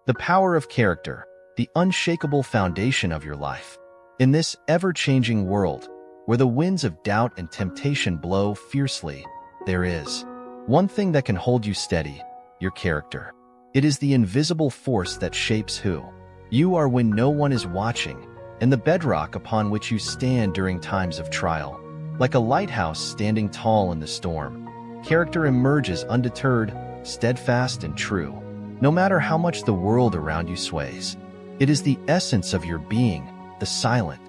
The power of character, the unshakable foundation of your life. In this ever-changing world, where the winds of doubt and temptation blow fiercely, there is one thing that can hold you steady: your character. It is the invisible force that shapes who you are when no one is watching, and the bedrock upon which you stand during times of trial. Like a lighthouse standing tall in the storm, character emerges undeterred, steadfast and true, no matter how much the world around you sways. It is the essence of your being, the silent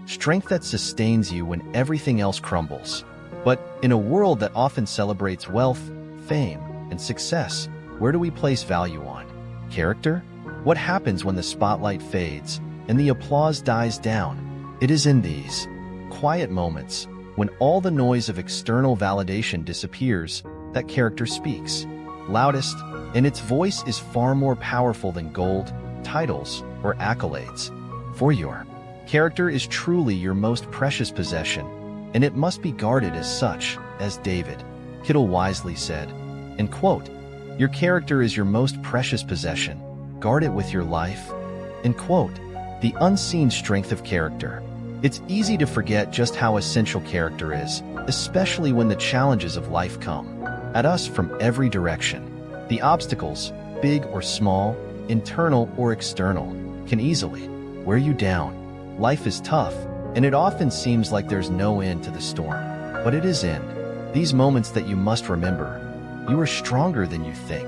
strength that sustains you when everything else crumbles. But in a world that often celebrates wealth, fame, and success, where do we place value on character? What happens when the spotlight fades and the applause dies down? It is in these quiet moments, when all the noise of external validation disappears, that character speaks loudest, and its voice is far more powerful than gold, titles, or accolades. For your character is truly your most precious possession, and it must be guarded as such, as David Kittle wisely said, and quote, "Your character is your most precious possession. Guard it with your life." End quote. The unseen strength of character. It's easy to forget just how essential character is, especially when the challenges of life come at us from every direction. The obstacles, big or small, internal or external, can easily wear you down. Life is tough, and it often seems like there's no end to the storm. But it is in these moments that you must remember, you are stronger than you think.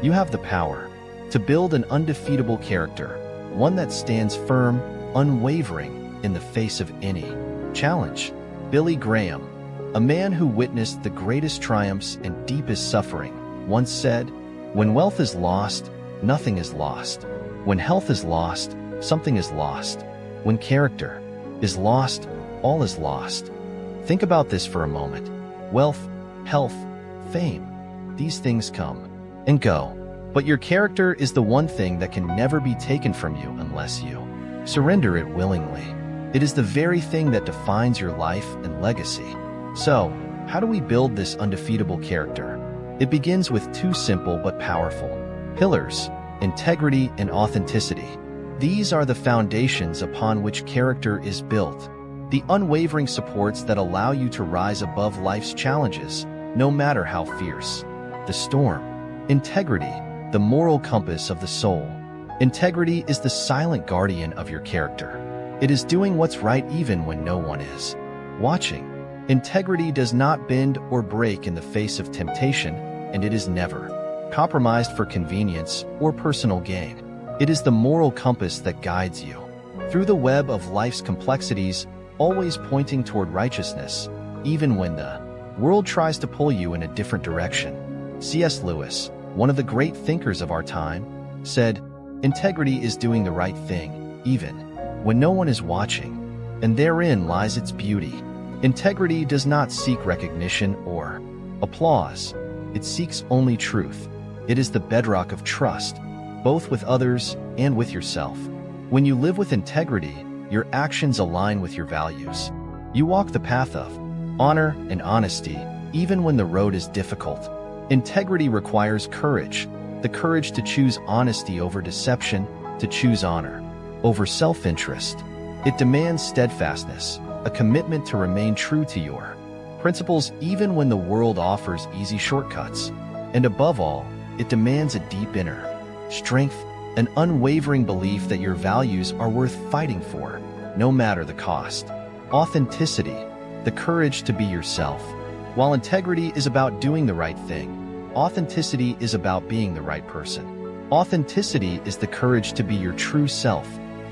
You have the power to build an undefeatable character, one that stands firm, unwavering in the face of any challenge. Billy Graham, a man who witnessed the greatest triumphs and deepest suffering, once said, "When wealth is lost, nothing is lost. When health is lost, something is lost. When character is lost, all is lost." Think about this for a moment. Wealth, health, fame, these things come and go. But your character is the one thing that can never be taken from you unless you surrender it willingly. It is the very thing that defines your life and legacy. So, how do we build this undefeatable character? It begins with two simple but powerful pillars: integrity and authenticity. These are the foundations upon which character is built, the unwavering supports that allow you to rise above life's challenges, no matter how fierce the storm. Integrity, the moral compass of the soul. Integrity is the silent guardian of your character. It is doing what's right even when no one is watching. Integrity does not bend or break in the face of temptation, and it is never compromised for convenience or personal gain. It is the moral compass that guides you through the web of life's complexities, always pointing toward righteousness, even when the world tries to pull you in a different direction. C.S. Lewis, one of the great thinkers of our time, said, "Integrity is doing the right thing, even when no one is watching, and therein lies its beauty." Integrity does not seek recognition or applause. It seeks only truth. It is the bedrock of trust, both with others and with yourself. When you live with integrity, your actions align with your values. You walk the path of honor and honesty, even when the road is difficult. Integrity requires courage, the courage to choose honesty over deception, to choose honor over self-interest. It demands steadfastness, a commitment to remain true to your principles even when the world offers easy shortcuts. And above all, it demands a deep inner strength, an unwavering belief that your values are worth fighting for, no matter the cost. Authenticity, the courage to be yourself. While integrity is about doing the right thing, authenticity is about being the right person. Authenticity is the courage to be your true self,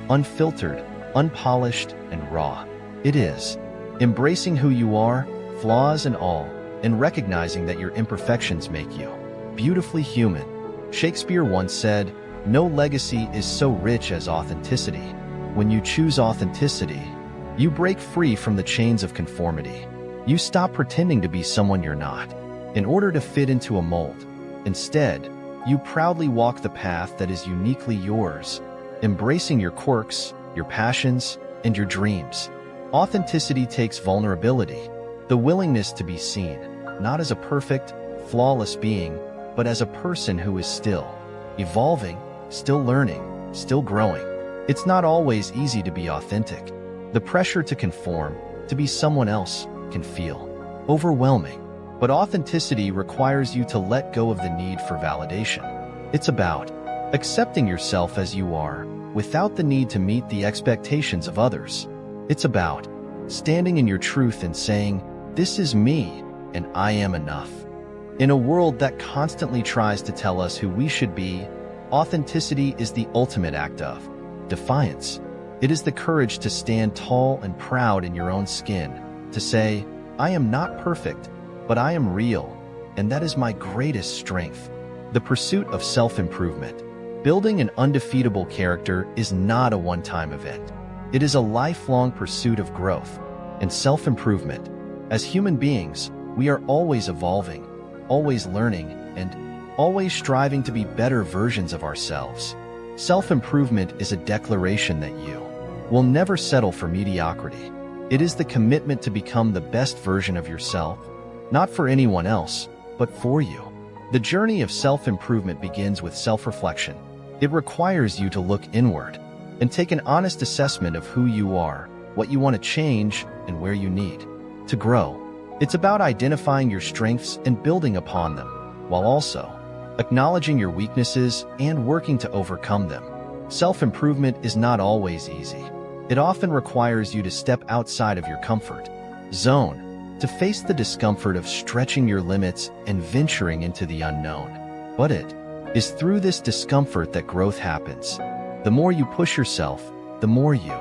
unfiltered, unpolished, and raw. It is embracing who you are, flaws and all, and recognizing that your imperfections make you beautifully human. Shakespeare once said, "No legacy is so rich as authenticity." When you choose authenticity, you break free from the chains of conformity. You stop pretending to be someone you're not, in order to fit into a mold. Instead, you proudly walk the path that is uniquely yours, embracing your quirks, your passions, and your dreams. Authenticity takes vulnerability, the willingness to be seen, not as a perfect, flawless being, but as a person who is still evolving, still learning, still growing. It's not always easy to be authentic. The pressure to conform, to be someone else, can feel overwhelming. But authenticity requires you to let go of the need for validation. It's about accepting yourself as you are, without the need to meet the expectations of others. It's about standing in your truth and saying, "This is me, and I am enough." In a world that constantly tries to tell us who we should be, authenticity is the ultimate act of defiance. It is the courage to stand tall and proud in your own skin, to say, "I am not perfect, but I am real, and that is my greatest strength." The pursuit of self-improvement, building an undefeatable character, is not a one-time event. It is a lifelong pursuit of growth and self-improvement. As human beings, we are always evolving, always learning, and always striving to be better versions of ourselves. Self-improvement is a declaration that you will never settle for mediocrity. It is the commitment to become the best version of yourself, not for anyone else, but for you. The journey of self-improvement begins with self-reflection. It requires you to look inward and take an honest assessment of who you are, what you want to change, and where you need to grow. It's about identifying your strengths and building upon them, while also acknowledging your weaknesses and working to overcome them. Self-improvement is not always easy. It often requires you to step outside of your comfort zone, to face the discomfort of stretching your limits and venturing into the unknown. But it is through this discomfort that growth happens. The more you push yourself, the more you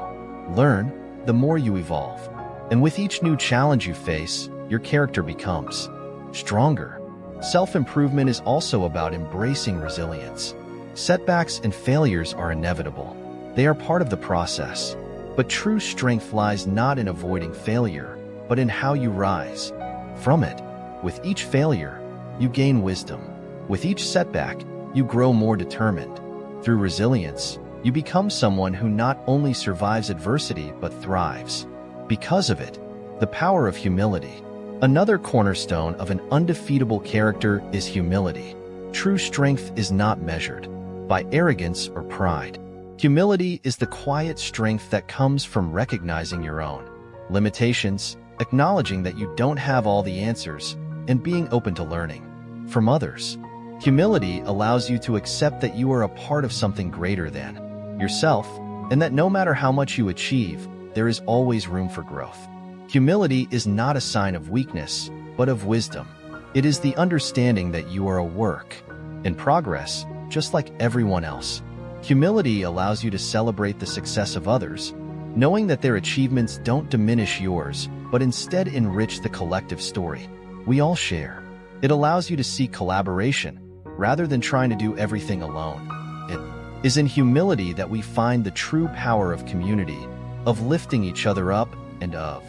learn, the more you evolve. And with each new challenge you face, your character becomes stronger. Self-improvement is also about embracing resilience. Setbacks and failures are inevitable. They are part of the process. But true strength lies not in avoiding failure, but in how you rise from it. With each failure, you gain wisdom. With each setback, you grow more determined. Through resilience, you become someone who not only survives adversity but thrives. Because of it, the power of humility. Another cornerstone of an undefeatable character is humility. True strength is not measured by arrogance or pride. Humility is the quiet strength that comes from recognizing your own limitations, acknowledging that you don't have all the answers, and being open to learning from others. Humility allows you to accept that you are a part of something greater than yourself, and that no matter how much you achieve, there is always room for growth. Humility is not a sign of weakness, but of wisdom. It is the understanding that you are a work in progress, just like everyone else. Humility allows you to celebrate the success of others, knowing that their achievements don't diminish yours, but instead enrich the collective story we all share. It allows you to seek collaboration, rather than trying to do everything alone. It is in humility that we find the true power of community, of lifting each other up, and of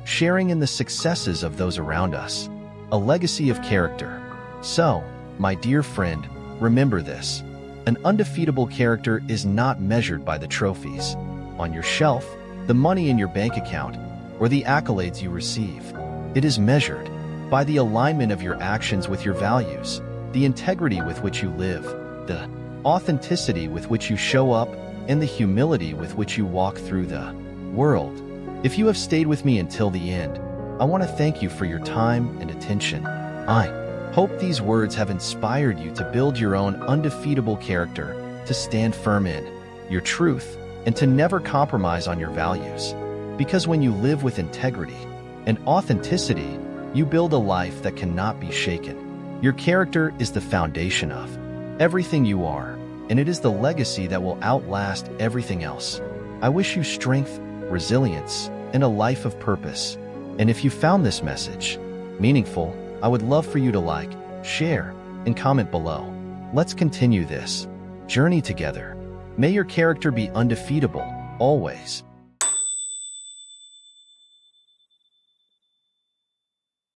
sharing in the successes of those around us. A legacy of character. So, my dear friend, remember this. An undefeatable character is not measured by the trophies on your shelf, the money in your bank account, or the accolades you receive. It is measured by the alignment of your actions with your values, the integrity with which you live, the authenticity with which you show up, and the humility with which you walk through the world. If you have stayed with me until the end, I want to thank you for your time and attention. I hope these words have inspired you to build your own undefeatable character, to stand firm in your truth, and to never compromise on your values. Because when you live with integrity and authenticity, you build a life that cannot be shaken. Your character is the foundation of everything you are, and it is the legacy that will outlast everything else. I wish you strength, resilience, and a life of purpose. And if you found this message meaningful, I would love for you to like, share, and comment below. Let's continue this journey together. May your character be undefeatable, always.